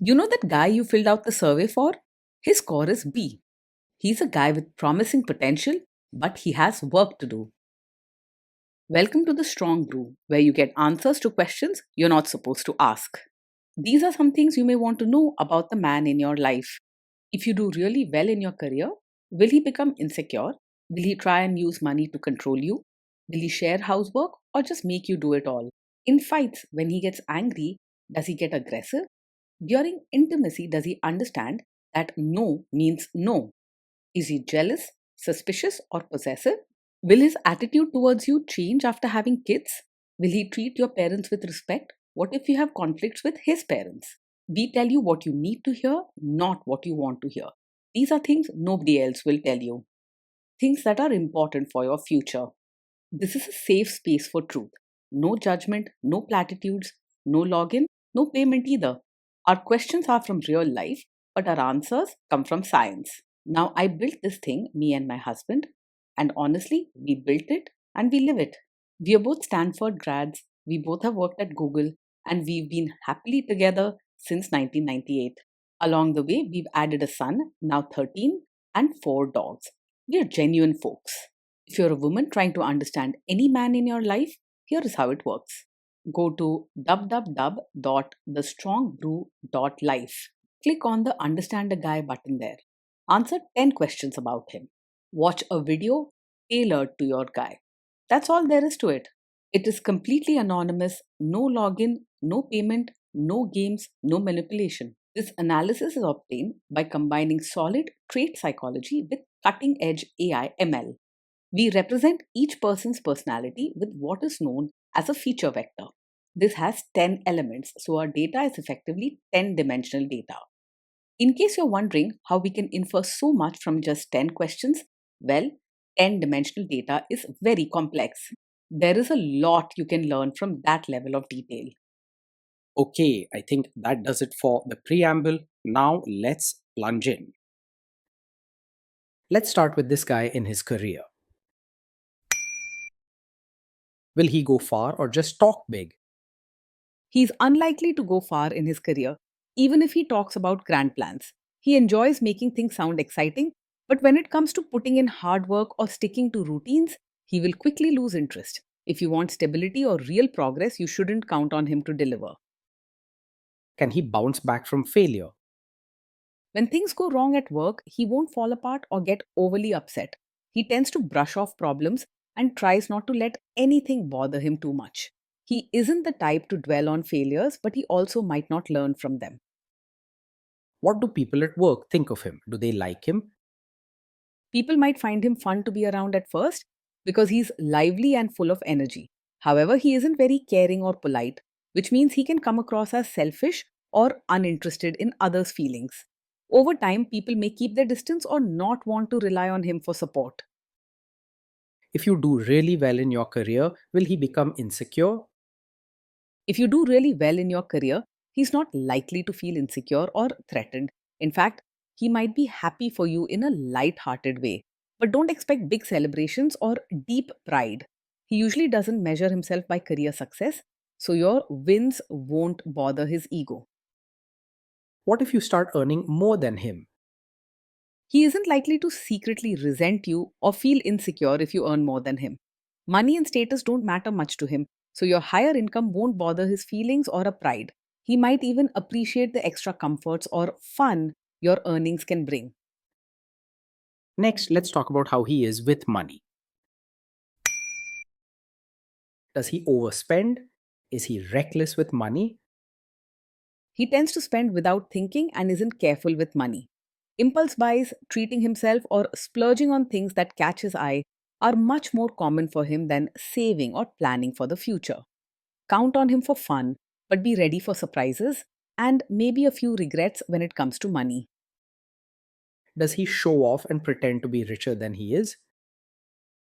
You know that guy you filled out the survey for? His score is B. He's a guy with promising potential, but he has work to do. Welcome to the Strong Brew, where you get answers to questions you're not supposed to ask. These are some things you may want to know about the man in your life. If you do really well in your career, will he become insecure? Will he try and use money to control you? Will he share housework or just make you do it all? In fights, when he gets angry, does he get aggressive? During intimacy, does he understand that no means no? Is he jealous, suspicious, or possessive? Will his attitude towards you change after having kids? Will he treat your parents with respect? What if you have conflicts with his parents? We tell you what you need to hear, not what you want to hear. These are things nobody else will tell you. Things that are important for your future. This is a safe space for truth. No judgment, no platitudes, no login, no payment either. Our questions are from real life, but our answers come from science. Now, I built this thing, me and my husband, and honestly, we built it and we live it. We are both Stanford grads, we both have worked at Google, and we've been happily together since 1998. Along the way, we've added a son, now 13, and 4 dogs. We are genuine folks. If you're a woman trying to understand any man in your life, here is how it works. Go to www.thestrongbrew.life. Click on the Understand a Guy button there. Answer 10 questions about him. Watch a video tailored to your guy. That's all there is to it. It is completely anonymous, no login, no payment, no games, no manipulation. This analysis is obtained by combining solid trait psychology with cutting edge AI ML. We represent each person's personality with what is known as a feature vector. This has 10 elements, so our data is effectively 10-dimensional data. In case you're wondering how we can infer so much from just 10 questions, well, 10-dimensional data is very complex. There is a lot you can learn from that level of detail. Okay, I think that does it for the preamble. Now let's plunge in. Let's start with this guy in his career. Will he go far or just talk big? He's unlikely to go far in his career, even if he talks about grand plans. He enjoys making things sound exciting, but when it comes to putting in hard work or sticking to routines, he will quickly lose interest. If you want stability or real progress, you shouldn't count on him to deliver. Can he bounce back from failure? When things go wrong at work, he won't fall apart or get overly upset. He tends to brush off problems and tries not to let anything bother him too much. He isn't the type to dwell on failures, but he also might not learn from them. What do people at work think of him? Do they like him? People might find him fun to be around at first because he's lively and full of energy. However, he isn't very caring or polite, which means he can come across as selfish or uninterested in others' feelings. Over time, people may keep their distance or not want to rely on him for support. If you do really well in your career, will he become insecure? If you do really well in your career, he's not likely to feel insecure or threatened. In fact, he might be happy for you in a light-hearted way. But don't expect big celebrations or deep pride. He usually doesn't measure himself by career success, so your wins won't bother his ego. What if you start earning more than him? He isn't likely to secretly resent you or feel insecure if you earn more than him. Money and status don't matter much to him, so your higher income won't bother his feelings or a pride. He might even appreciate the extra comforts or fun your earnings can bring. Next, let's talk about how he is with money. Does he overspend? Is he reckless with money? He tends to spend without thinking and isn't careful with money. Impulse buys, treating himself, or splurging on things that catch his eye are much more common for him than saving or planning for the future. Count on him for fun, but be ready for surprises and maybe a few regrets when it comes to money. Does he show off and pretend to be richer than he is?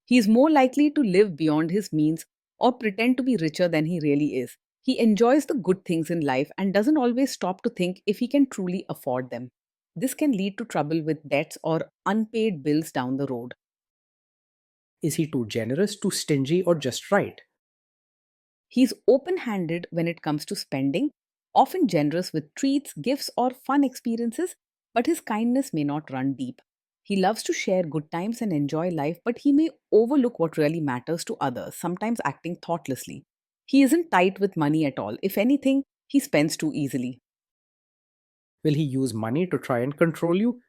He is more likely to live beyond his means or pretend to be richer than he really is. He enjoys the good things in life and doesn't always stop to think if he can truly afford them. This can lead to trouble with debts or unpaid bills down the road. Is he too generous, too stingy, or just right? He's open handed when it comes to spending, often generous with treats, gifts, or fun experiences, but his kindness may not run deep. He loves to share good times and enjoy life, but he may overlook what really matters to others, sometimes acting thoughtlessly. He isn't tight with money at all. If anything, he spends too easily. Will he use money to try and control you?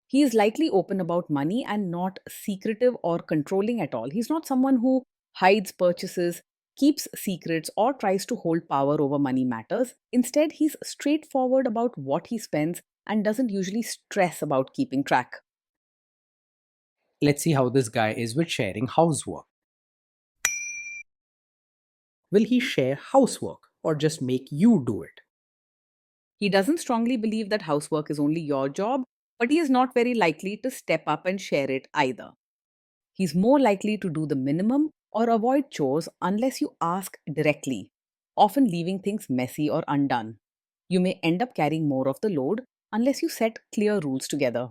He is likely open about money and not secretive or controlling at all. He's not someone who hides purchases, keeps secrets, or tries to hold power over money matters. Instead, he's straightforward about what he spends and doesn't usually stress about keeping track. Let's see how this guy is with sharing housework. Will he share housework or just make you do it? He doesn't strongly believe that housework is only your job, but he is not very likely to step up and share it either. He's more likely to do the minimum or avoid chores unless you ask directly, often leaving things messy or undone. You may end up carrying more of the load unless you set clear rules together.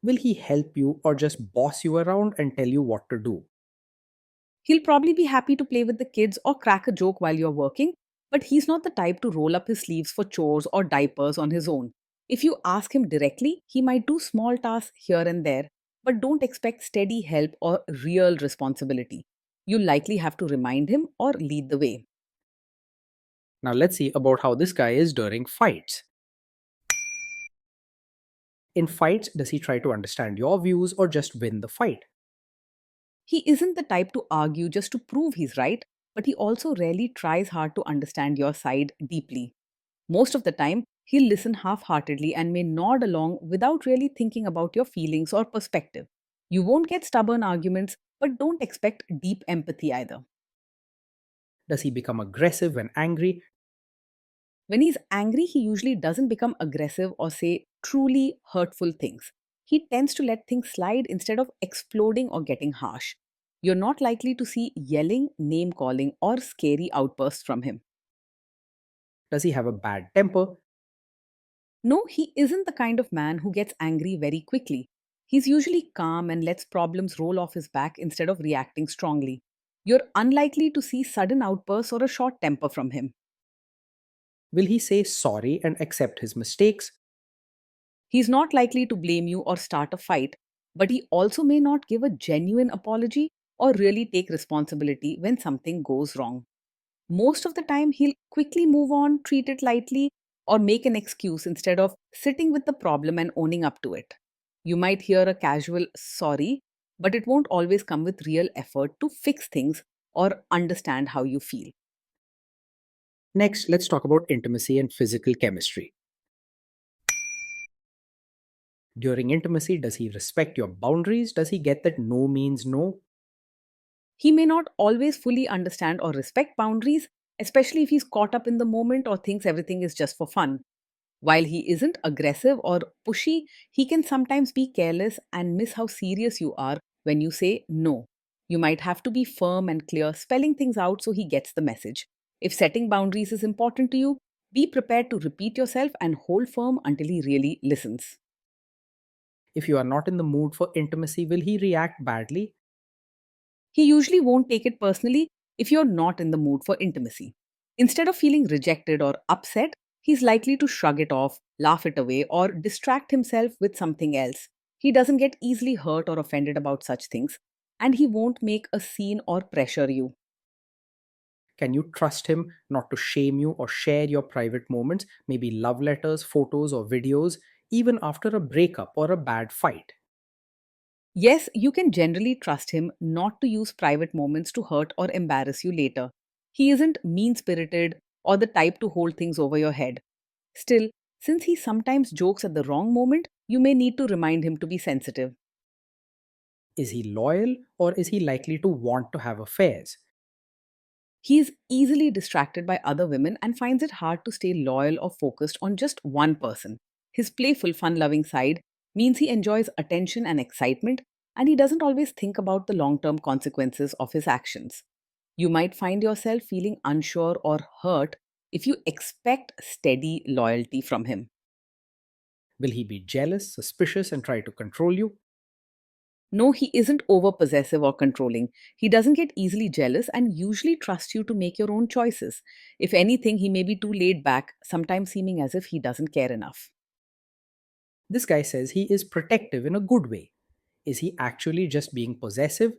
Will he help you or just boss you around and tell you what to do? He'll probably be happy to play with the kids or crack a joke while you're working, but he's not the type to roll up his sleeves for chores or diapers on his own. If you ask him directly, he might do small tasks here and there, but don't expect steady help or real responsibility. You'll likely have to remind him or lead the way. Now let's see about how this guy is during fights. In fights, does he try to understand your views or just win the fight? He isn't the type to argue just to prove he's right, but he also rarely tries hard to understand your side deeply. Most of the time, he'll listen half heartedly and may nod along without really thinking about your feelings or perspective. You won't get stubborn arguments, but don't expect deep empathy either. Does he become aggressive when angry? When he's angry, he usually doesn't become aggressive or say truly hurtful things. He tends to let things slide instead of exploding or getting harsh. You're not likely to see yelling, name calling, or scary outbursts from him. Does he have a bad temper? No, he isn't the kind of man who gets angry very quickly. He's usually calm and lets problems roll off his back instead of reacting strongly. You're unlikely to see sudden outbursts or a short temper from him. Will he say sorry and accept his mistakes? He's not likely to blame you or start a fight, but he also may not give a genuine apology or really take responsibility when something goes wrong. Most of the time, he'll quickly move on, treat it lightly, or make an excuse instead of sitting with the problem and owning up to it. You might hear a casual sorry, but it won't always come with real effort to fix things or understand how you feel. Next, let's talk about intimacy and physical chemistry. During intimacy, does he respect your boundaries? Does he get that no means no? He may not always fully understand or respect boundaries, especially if he's caught up in the moment or thinks everything is just for fun. While he isn't aggressive or pushy, he can sometimes be careless and miss how serious you are when you say no. You might have to be firm and clear, spelling things out so he gets the message. If setting boundaries is important to you, be prepared to repeat yourself and hold firm until he really listens. If you are not in the mood for intimacy, will he react badly? He usually won't take it personally if you're not in the mood for intimacy. Instead of feeling rejected or upset, he's likely to shrug it off, laugh it away, or distract himself with something else. He doesn't get easily hurt or offended about such things, and he won't make a scene or pressure you. Can you trust him not to shame you or share your private moments, maybe love letters, photos, or videos, even after a breakup or a bad fight? Yes, you can generally trust him not to use private moments to hurt or embarrass you later. He isn't mean spirited or the type to hold things over your head. Still, since he sometimes jokes at the wrong moment, you may need to remind him to be sensitive. Is he loyal or is he likely to want to have affairs? He is easily distracted by other women and finds it hard to stay loyal or focused on just one person. His playful, fun loving side means he enjoys attention and excitement, and he doesn't always think about the long term consequences of his actions. You might find yourself feeling unsure or hurt if you expect steady loyalty from him. Will he be jealous, suspicious, and try to control you? No, he isn't over possessive or controlling. He doesn't get easily jealous and usually trusts you to make your own choices. If anything, he may be too laid back, sometimes seeming as if he doesn't care enough. This guy says he is protective in a good way. Is he actually just being possessive?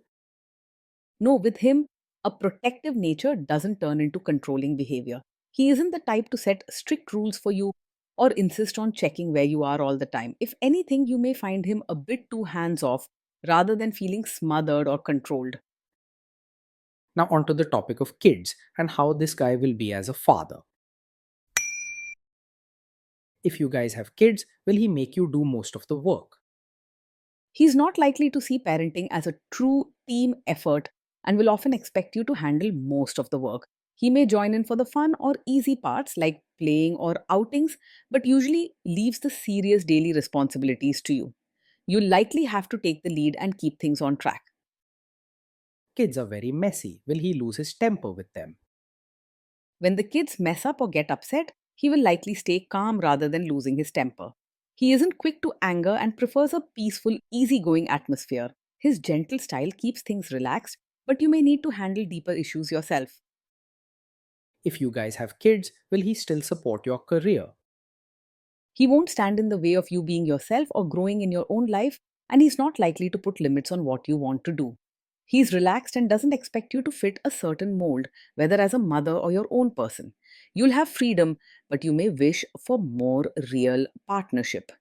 No, with him, a protective nature doesn't turn into controlling behavior. He isn't the type to set strict rules for you or insist on checking where you are all the time. If anything, you may find him a bit too hands off rather than feeling smothered or controlled. Now, onto the topic of kids and how this guy will be as a father. If you guys have kids, will he make you do most of the work? He's not likely to see parenting as a true team effort and will often expect you to handle most of the work. He may join in for the fun or easy parts like playing or outings, but usually leaves the serious daily responsibilities to you. You'll likely have to take the lead and keep things on track. Kids are very messy. Will he lose his temper with them? When the kids mess up or get upset, he will likely stay calm rather than losing his temper. He isn't quick to anger and prefers a peaceful, easygoing atmosphere. His gentle style keeps things relaxed, but you may need to handle deeper issues yourself. If you guys have kids, will he still support your career? He won't stand in the way of you being yourself or growing in your own life, and he's not likely to put limits on what you want to do. He's relaxed and doesn't expect you to fit a certain mold, whether as a mother or your own person. You'll have freedom, but you may wish for more real partnership.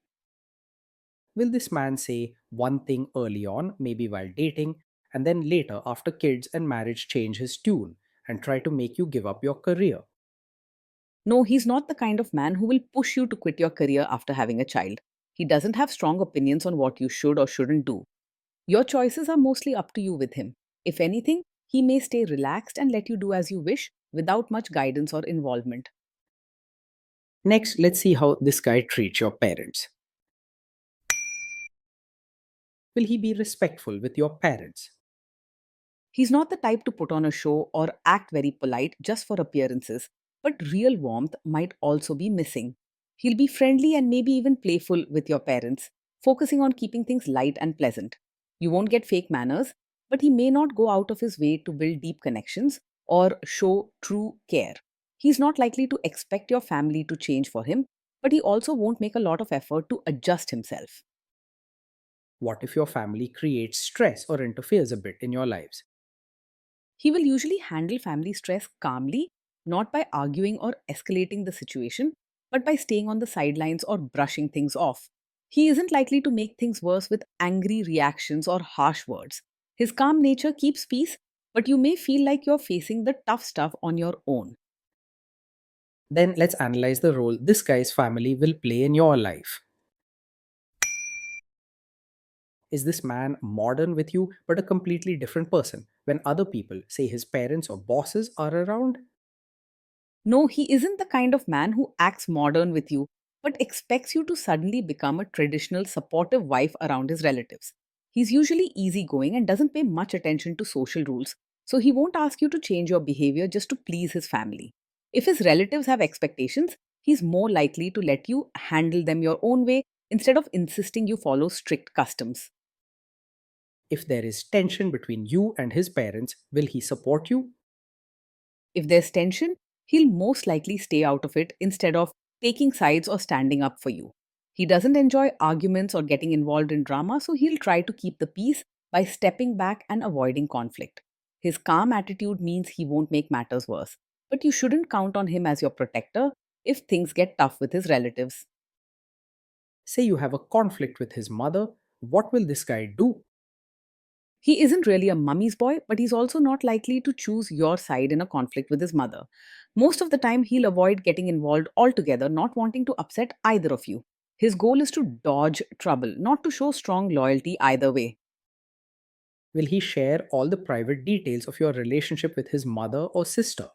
Will this man say one thing early on, maybe while dating, and then later, after kids and marriage, change his tune and try to make you give up your career? No, he's not the kind of man who will push you to quit your career after having a child. He doesn't have strong opinions on what you should or shouldn't do. Your choices are mostly up to you with him. If anything, he may stay relaxed and let you do as you wish without much guidance or involvement. Next, let's see how this guy treats your parents. Will he be respectful with your parents? He's not the type to put on a show or act very polite just for appearances, but real warmth might also be missing. He'll be friendly and maybe even playful with your parents, focusing on keeping things light and pleasant. You won't get fake manners, but he may not go out of his way to build deep connections or show true care. He's not likely to expect your family to change for him, but he also won't make a lot of effort to adjust himself. What if your family creates stress or interferes a bit in your lives? He will usually handle family stress calmly, not by arguing or escalating the situation, but by staying on the sidelines or brushing things off. He isn't likely to make things worse with angry reactions or harsh words. His calm nature keeps peace, but you may feel like you're facing the tough stuff on your own. Then let's analyze the role this guy's family will play in your life. Is this man modern with you but a completely different person when other people, say his parents or bosses, are around? No, he isn't the kind of man who acts modern with you, but expects you to suddenly become a traditional supportive wife around his relatives. He's usually easygoing and doesn't pay much attention to social rules, so he won't ask you to change your behavior just to please his family. If his relatives have expectations, he's more likely to let you handle them your own way instead of insisting you follow strict customs. If there is tension between you and his parents, will he support you? If there's tension, he'll most likely stay out of it instead of taking sides or standing up for you. He doesn't enjoy arguments or getting involved in drama, so he'll try to keep the peace by stepping back and avoiding conflict. His calm attitude means he won't make matters worse, but you shouldn't count on him as your protector if things get tough with his relatives. Say you have a conflict with his mother, what will this guy do? He isn't really a mummy's boy, but he's also not likely to choose your side in a conflict with his mother. Most of the time, he'll avoid getting involved altogether, not wanting to upset either of you. His goal is to dodge trouble, not to show strong loyalty either way. Will he share all the private details of your relationship with his mother or sister?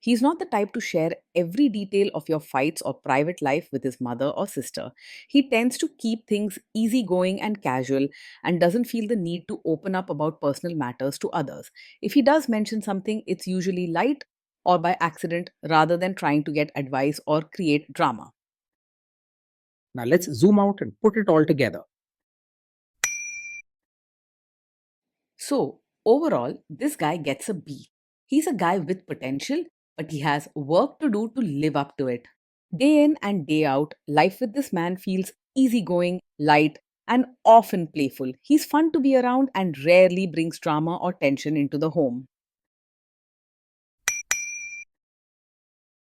He's not the type to share every detail of your fights or private life with his mother or sister. He tends to keep things easygoing and casual and doesn't feel the need to open up about personal matters to others. If he does mention something, it's usually light or by accident rather than trying to get advice or create drama. Now let's zoom out and put it all together. So, overall, this guy gets a B. He's a guy with potential, but he has work to do to live up to it. Day in and day out, life with this man feels easygoing, light, and often playful. He's fun to be around and rarely brings drama or tension into the home.